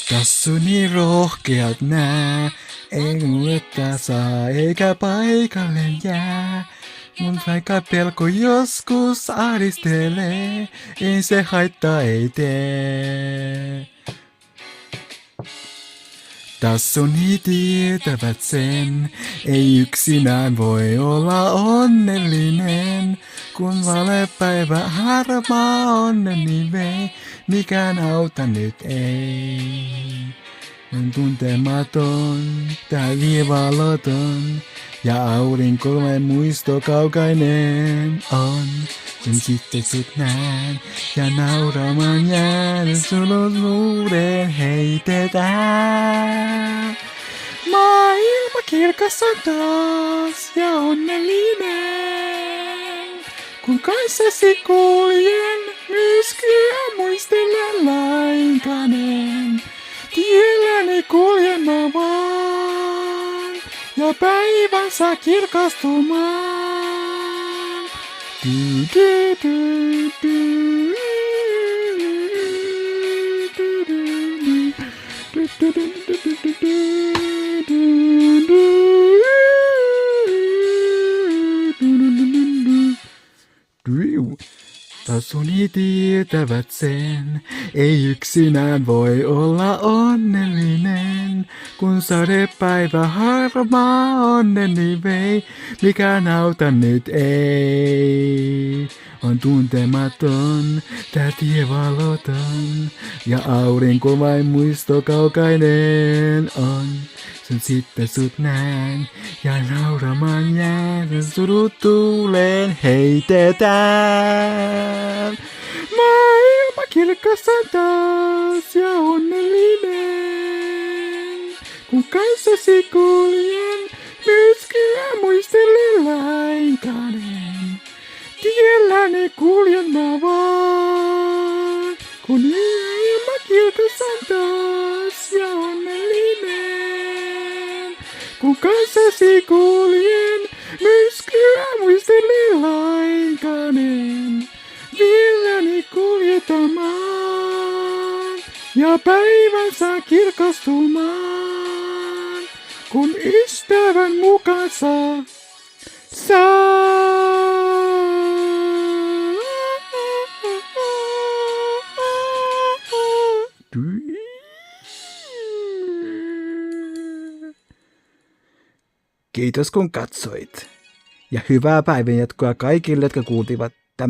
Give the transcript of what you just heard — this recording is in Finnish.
Tassuni rohkeat nää, ei luetta saa eikä paikalle jää. Mun vaikka pelko joskus ahdistelee, ei se haittaa ei tee. Tassuni tietävät sen, ei yksinään voi olla onnellinen. Kun valepäivä harmaa onneni vei, mikään auta nyt ei. On tuntematon, tää viivaloton, ja aurinko vain muisto kaukainen on. Sen sitten sut näen, ja nauramaan jään, sulosuuden heitetään. Maailma kirkas on taas, ja onnellinen. Kun kanssasi kuljen, myrskyä muistelen lainkanen. Tielläni kuljen mä vaan, ja päivän saa kirkastumaan. Tassuni tietävät sen, ei yksinään voi olla onnellinen. Kun sadepäivä harmaa onneni vei, mikään auta nyt ei. On tuntematon, tää tie valoton, ja aurinko vain muisto kaukainen on. Sen sitten sut näen, ja nauramaan jään, surut tuuleen heitetään. Maailma kirkas on taas ja onnellinen. Kun kanssasi kuljen, myrskyä muistelen lainkanen. Tielläni kuljen mä vaan, kun ilma kirkas on taas ja onnellinen. Kun kanssasi kuljen, myrskyä muistelen lainkanen. Vieläni kuljetamaan, ja päivän saa kirkastumaan, kun ystävän mukansa saa. Kiitos kun katsoit. Ja hyvää päivänjatkoa kaikille, jotka kuultivat tämän